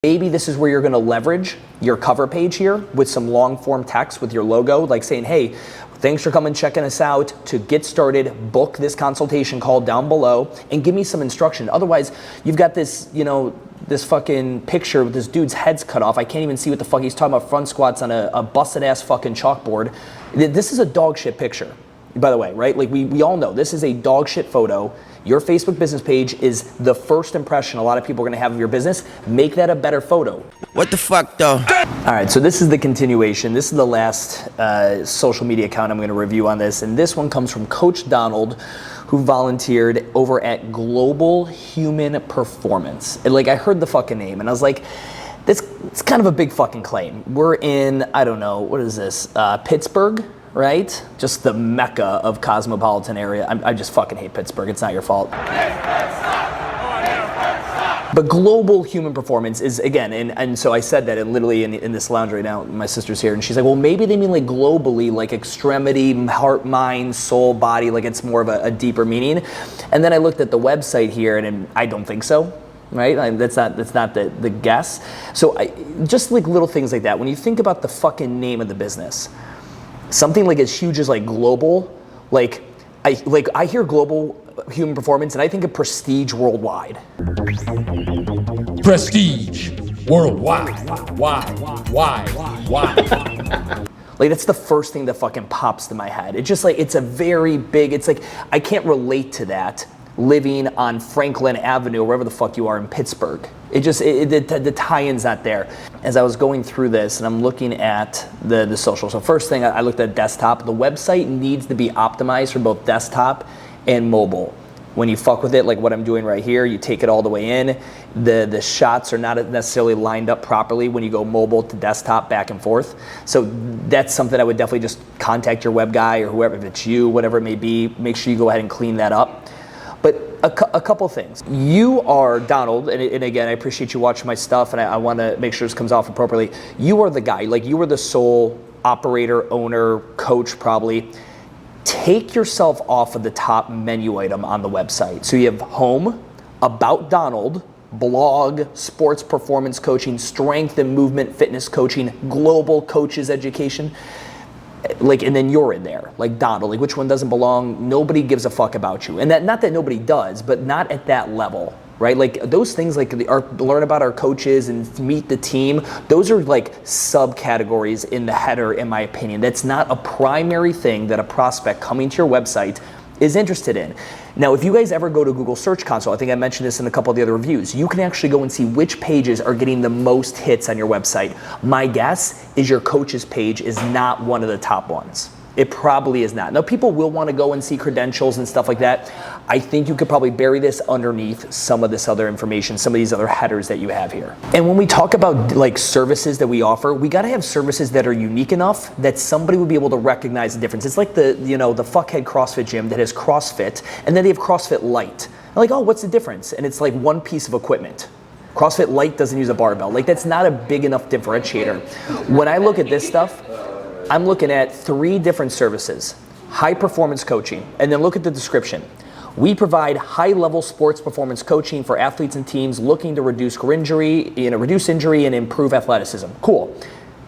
Maybe this is where you're gonna leverage your cover page here with some long form text with your logo, like saying, hey, thanks for coming checking us out. To get started, book this consultation call down below and give me some instruction. Otherwise, you've got this, this fucking picture with this dude's head's cut off. I can't even see what the fuck he's talking about, front squats on a busted ass fucking chalkboard. This is a dog shit picture, by the way, right? Like we all know this is a dog shit photo. Your Facebook business page is the first impression a lot of people are gonna have of your business. Make that a better photo. What the fuck though? All right, so this is the continuation. This is the last social media account I'm gonna review on this. And this one comes from Coach Donald, who volunteered over at Global Human Performance. And like, I heard the fucking name and I was like, it's kind of a big fucking claim. We're in, I don't know, what is this, Pittsburgh? Right? Just the mecca of cosmopolitan area. I just fucking hate Pittsburgh. It's not your fault. But Global Human Performance is, again, and so I said that and literally in this lounge right now, my sister's here, and she's like, well, maybe they mean like globally, like extremity, heart, mind, soul, body, like it's more of a deeper meaning. And then I looked at the website here and I don't think so. Right? That's not the guess. So just like little things like that. When you think about the fucking name of the business, something like as huge as like global, like I hear Global Human Performance and I think of prestige worldwide. Prestige worldwide. Why? Like that's the first thing that fucking pops to my head. It's just like, it's a very big, it's like, I can't relate to that living on Franklin Avenue, wherever the fuck you are in Pittsburgh. The tie-in's not there. As I was going through this and I'm looking at the social, so first thing I looked at desktop. The website needs to be optimized for both desktop and mobile. When you fuck with it, like what I'm doing right here, you take it all the way in. The shots are not necessarily lined up properly when you go mobile to desktop, back and forth. So that's something I would definitely just contact your web guy or whoever, if it's you, whatever it may be, make sure you go ahead and clean that up. But a couple things. You are Donald, and again, I appreciate you watching my stuff, and I want to make sure this comes off appropriately. You are the guy, like you are the sole operator, owner, coach probably. Take yourself off of the top menu item on the website. So you have home, about Donald, blog, sports performance coaching, strength and movement fitness coaching, global coaches education. Like, and then you're in there, like Donald, like which one doesn't belong? Nobody gives a fuck about you. And that, not that nobody does, but not at that level, right? Like those things, like learn about our coaches and meet the team. Those are like subcategories in the header, in my opinion. That's not a primary thing that a prospect coming to your website is interested in. Now, if you guys ever go to Google Search Console, I think I mentioned this in a couple of the other reviews, you can actually go and see which pages are getting the most hits on your website. My guess is your coach's page is not one of the top ones. It probably is not. Now, people will want to go and see credentials and stuff like that. I think you could probably bury this underneath some of this other information, some of these other headers that you have here. And when we talk about like services that we offer, we got to have services that are unique enough that somebody would be able to recognize the difference. It's like the fuckhead CrossFit gym that has CrossFit, and then they have CrossFit Lite. I'm like, oh, what's the difference? And it's like one piece of equipment. CrossFit Lite doesn't use a barbell. Like that's not a big enough differentiator. When I look at this stuff, I'm looking at 3 different services. High performance coaching, and then look at the description. We provide high-level sports performance coaching for athletes and teams looking to reduce injury and improve athleticism. Cool.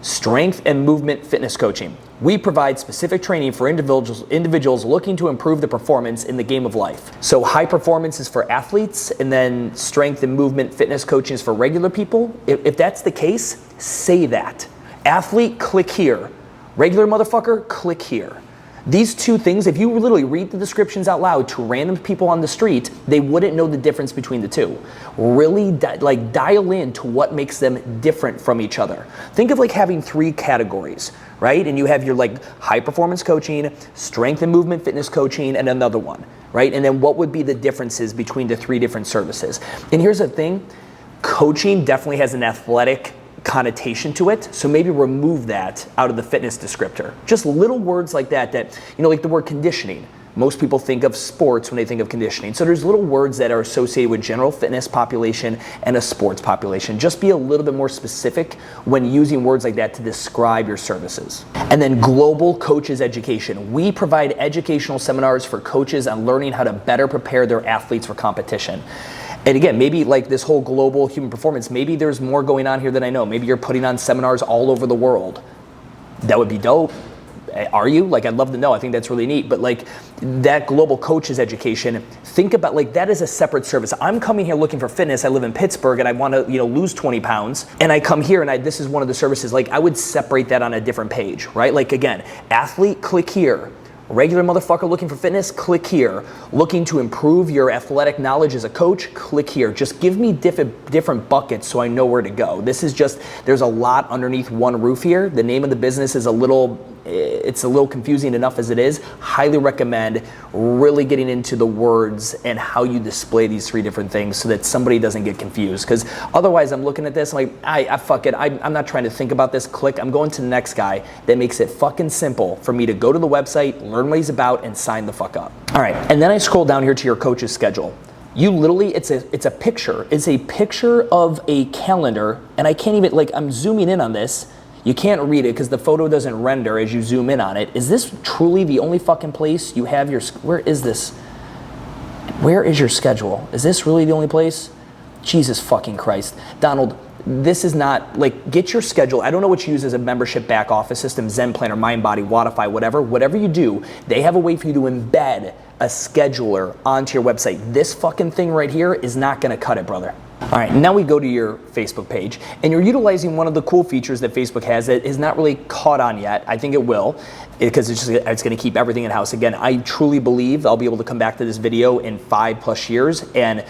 Strength and movement fitness coaching. We provide specific training for individuals looking to improve the performance in the game of life. So high performance is for athletes, and then strength and movement fitness coaching is for regular people. If that's the case, say that. Athlete, click here. Regular motherfucker, click here. These 2 things, if you literally read the descriptions out loud to random people on the street, they wouldn't know the difference between the 2. Really dial in to what makes them different from each other. Think of like having 3 categories, right? And you have your like high performance coaching, strength and movement fitness coaching, and another one, right? And then what would be the differences between the 3 different services? And here's the thing, coaching definitely has an athletic connotation to it, so maybe remove that out of the fitness descriptor. Just little words like that, like the word conditioning. Most people think of sports when they think of conditioning. So there's little words that are associated with general fitness population and a sports population. Just be a little bit more specific when using words like that to describe your services. And then global coaches education. We provide educational seminars for coaches on learning how to better prepare their athletes for competition. And again, maybe like this whole global human performance, maybe there's more going on here than I know. Maybe you're putting on seminars all over the world. That would be dope. Are you? Like, I'd love to know. I think that's really neat. But like that global coaches education, think about like that is a separate service. I'm coming here looking for fitness. I live in Pittsburgh and I want to, lose 20 pounds. And I come here and this is one of the services. Like I would separate that on a different page, right? Like again, athlete, click here. Regular motherfucker looking for fitness, click here. Looking to improve your athletic knowledge as a coach, click here. Just give me different buckets so I know where to go. This is just, there's a lot underneath one roof here. The name of the business is it's a little confusing enough as it is. Highly recommend really getting into the words and how you display these three different things so that somebody doesn't get confused. Because otherwise I'm looking at this, I'm like, I fuck it. I'm not trying to think about this. Click, I'm going to the next guy that makes it fucking simple for me to go to the website, learn what he's about, and sign the fuck up. All right, and then I scroll down here to your coach's schedule. You literally, it's a picture. It's a picture of a calendar, and I can't even, like, I'm zooming in on this. You can't read it because the photo doesn't render as you zoom in on it. Is this truly the only fucking place you have your, where is this? Where is your schedule? Is this really the only place? Jesus fucking Christ. Donald, this is not, like, get your schedule. I don't know what you use as a membership back office system, Zen Planner, Mindbody, Wodify, whatever you do, they have a way for you to embed a scheduler onto your website. This fucking thing right here is not gonna cut it, brother. All right, now we go to your Facebook page, and you're utilizing one of the cool features that Facebook has that is not really caught on yet. I think it will, because it's going to keep everything in house. Again, I truly believe I'll be able to come back to this video in 5+ years, and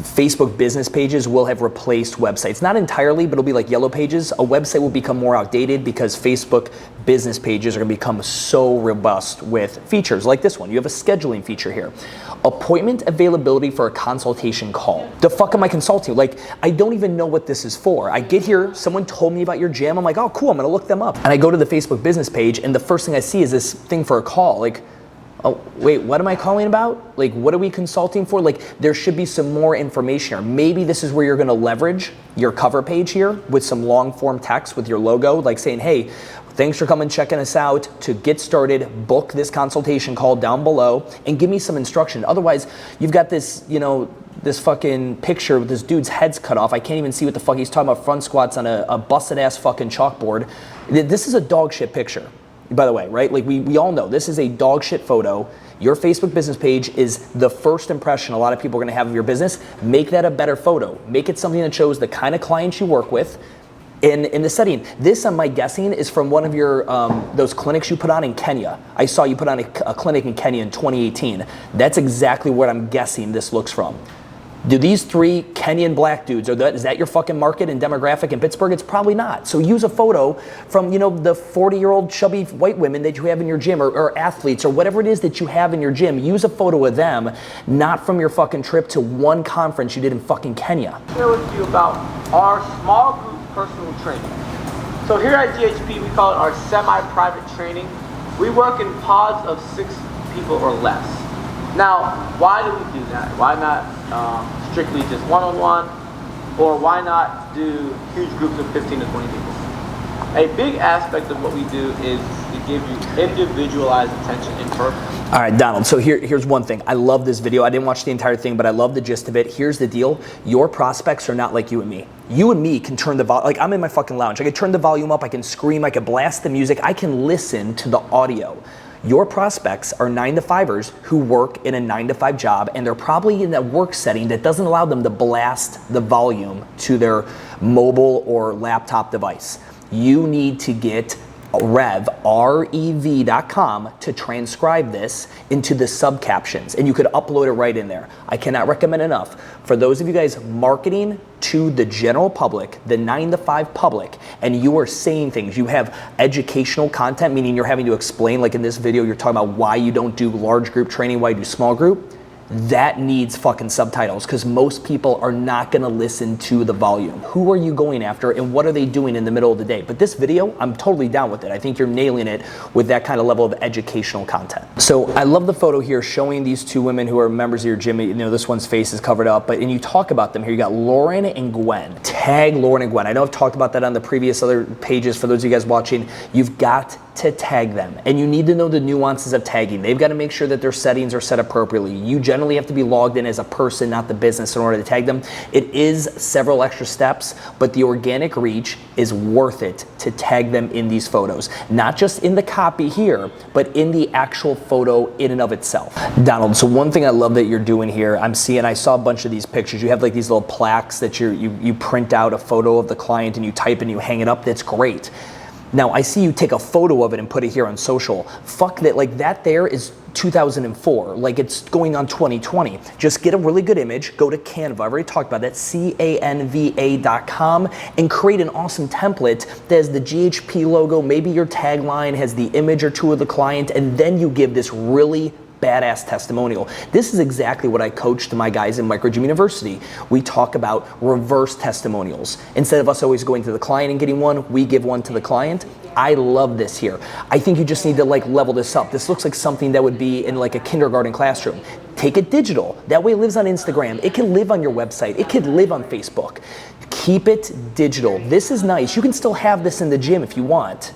Facebook business pages will have replaced websites. Not entirely, but it'll be like yellow pages. A website will become more outdated because Facebook business pages are going to become so robust with features like this one. You have a scheduling feature here. Appointment availability for a consultation call. The fuck am I consulting? Like, I don't even know what this is for. I get here, someone told me about your gym. I'm like, oh, cool, I'm going to look them up. And I go to the Facebook business page, and the first thing I see is this thing for a call. Like, oh, wait, what am I calling about? Like, what are we consulting for? Like, there should be some more information here. Maybe this is where you're gonna leverage your cover page here with some long form text with your logo, like saying, hey, thanks for coming checking us out. To get started, book this consultation call down below and give me some instruction. Otherwise, you've got this, this fucking picture with this dude's head's cut off. I can't even see what the fuck he's talking about, front squats on a busted ass fucking chalkboard. This is a dog shit picture. By the way, right? Like we all know this is a dog shit photo. Your Facebook business page is the first impression a lot of people are gonna have of your business. Make that a better photo. Make it something that shows the kind of clients you work with in the setting. This, I'm guessing, is from one of your, those clinics you put on in Kenya. I saw you put on a clinic in Kenya in 2018. That's exactly what I'm guessing this looks from. Do these three Kenyan black dudes, is that your fucking market and demographic in Pittsburgh? It's probably not. So use a photo from, the 40-year-old chubby white women that you have in your gym, or athletes, or whatever it is that you have in your gym. Use a photo of them, not from your fucking trip to one conference you did in fucking Kenya. Share with you about our small group personal training. So here at GHP, we call it our semi-private training. We work in pods of 6 people or less. Now, why do we do that? Why not strictly just one-on-one? Or why not do huge groups of 15 to 20 people? A big aspect of what we do is to give you individualized attention in person. All right, Donald, so here's one thing. I love this video. I didn't watch the entire thing, but I love the gist of it. Here's the deal. Your prospects are not like you and me. You and me can turn the volume, like I'm in my fucking lounge. I can turn the volume up, I can scream, I can blast the music, I can listen to the audio. Your prospects are 9-to-5ers who work in a 9-to-5 job, and they're probably in that work setting that doesn't allow them to blast the volume to their mobile or laptop device. You need to get rev.com to transcribe this into the subcaptions, and you could upload it right in there. I cannot recommend enough for those of you guys marketing to the general public, the 9-to-5 public, and you are saying things. You have educational content, meaning you're having to explain, like in this video, you're talking about why you don't do large group training, why you do small group. That needs fucking subtitles, because most people are not gonna listen to the volume. Who are you going after, and what are they doing in the middle of the day? But this video, I'm totally down with it. I think you're nailing it with that kind of level of educational content. So I love the photo here showing these 2 women who are members of your gym. This one's face is covered up, and you talk about them here. You got Lauren and Gwen. Tag Lauren and Gwen. I know I've talked about that on the previous other pages. For those of you guys watching, you've got to tag them, and you need to know the nuances of tagging. They've got to make sure that their settings are set appropriately. You generally have to be logged in as a person, not the business, in order to tag them. It is several extra steps, but the organic reach is worth it to tag them in these photos. Not just in the copy here, but in the actual photo in and of itself. Donald, so one thing I love that you're doing here, I saw a bunch of these pictures. You have like these little plaques that you print out a photo of the client and you type and you hang it up. That's great. Now, I see you take a photo of it and put it here on social. Fuck that, like that there is 2004, like it's going on 2020. Just get a really good image, go to Canva, I've already talked about that, canva.com, and create an awesome template that has the GHP logo, maybe your tagline has the image or two of the client, and then you give this really badass testimonial. This is exactly what I coach to my guys in Micro Gym University. We talk about reverse testimonials. Instead of us always going to the client and getting one, we give one to the client. I love this here. I think you just need to like level this up. This looks like something that would be in like a kindergarten classroom. Take it digital. That way it lives on Instagram. It can live on your website. It could live on Facebook. Keep it digital. This is nice. You can still have this in the gym if you want.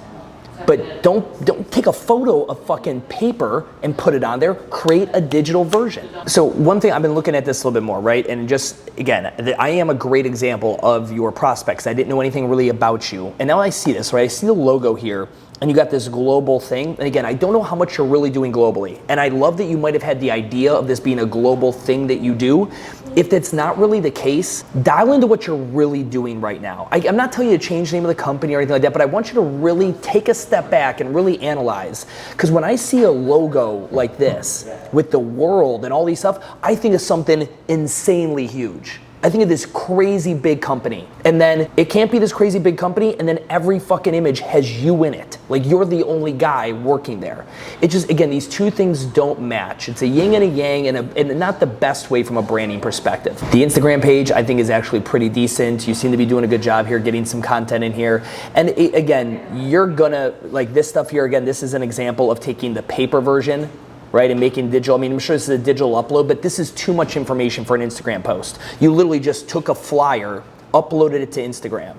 But don't take a photo of fucking paper and put it on there. Create a digital version. So one thing, I've been looking at this a little bit more, right? And just, again, I am a great example of your prospects. I didn't know anything really about you. And now I see this, right? I see the logo here. And you got this global thing. And again, I don't know how much you're really doing globally. And I love that you might have had the idea of this being a global thing that you do. If that's not really the case, dial into what you're really doing right now. I'm not telling you to change the name of the company or anything like that, but I want you to really take a step back and really analyze. Because when I see a logo like this with the world and all these stuff, I think of something insanely huge. I think of this crazy big company, and then it can't be this crazy big company and then every fucking image has you in it. Like you're the only guy working there. It just, again, these two things don't match. It's a yin and a yang, and not the best way from a branding perspective. The Instagram page I think is actually pretty decent. You seem to be doing a good job here, getting some content in here. And again, you're gonna, like this stuff here, again, this is an example of taking the paper version, right, and making digital. I mean, I'm sure this is a digital upload, but this is too much information for an Instagram post. You literally just took a flyer, uploaded it to Instagram.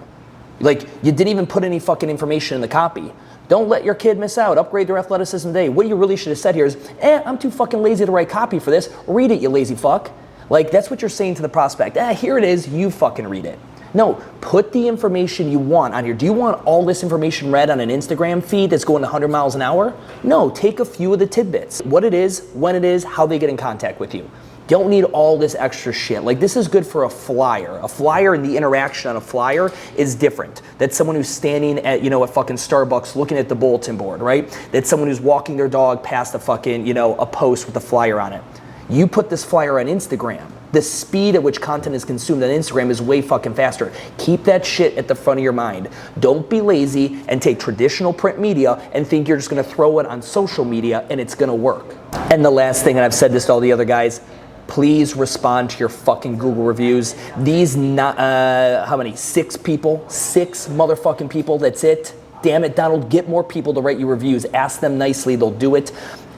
Like, you didn't even put any fucking information in the copy. Don't let your kid miss out. Upgrade their athleticism today. What you really should have said here is, I'm too fucking lazy to write copy for this. Read it, you lazy fuck. Like, that's what you're saying to the prospect. Here it is, you fucking read it. No, put the information you want on here. Do you want all this information read on an Instagram feed that's going 100 miles an hour? No, take a few of the tidbits. What it is, when it is, how they get in contact with you. Don't need all this extra shit. Like, this is good for a flyer. A flyer and the interaction on a flyer is different. That's someone who's standing at, at fucking Starbucks looking at the bulletin board, right? That's someone who's walking their dog past a fucking, a post with a flyer on it. You put this flyer on Instagram. The speed at which content is consumed on Instagram is way fucking faster. Keep that shit at the front of your mind. Don't be lazy and take traditional print media and think you're just gonna throw it on social media and it's gonna work. And the last thing, and I've said this to all the other guys, please respond to your fucking Google reviews. These, how many? 6 people? 6 motherfucking people, that's it. Damn it, Donald, get more people to write you reviews. Ask them nicely, they'll do it.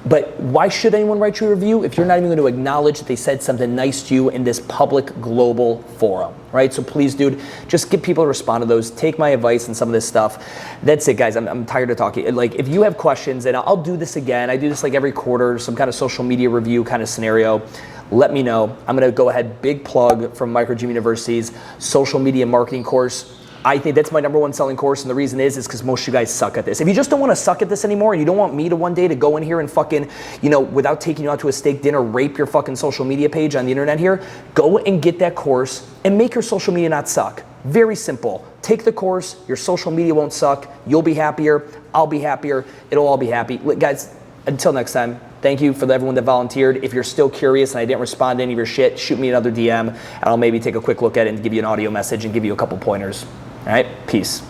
But why should anyone write you a review if you're not even going to acknowledge that they said something nice to you in this public global forum, right? So please, dude, just get people to respond to those. Take my advice on some of this stuff. That's it, guys. I'm tired of talking. Like, if you have questions, and I'll do this again. I do this like every quarter, some kind of social media review kind of scenario. Let me know. I'm going to go ahead, big plug from Micro Gym University's social media marketing course. I think that's my #1 selling course, and the reason is because most of you guys suck at this. If you just don't want to suck at this anymore, and you don't want me to one day to go in here and fucking, without taking you out to a steak dinner, rape your fucking social media page on the internet here, go and get that course and make your social media not suck. Very simple. Take the course, your social media won't suck, you'll be happier, I'll be happier, it'll all be happy. Guys, until next time, thank you for everyone that volunteered. If you're still curious and I didn't respond to any of your shit, shoot me another DM, and I'll maybe take a quick look at it and give you an audio message and give you a couple pointers. All right, peace.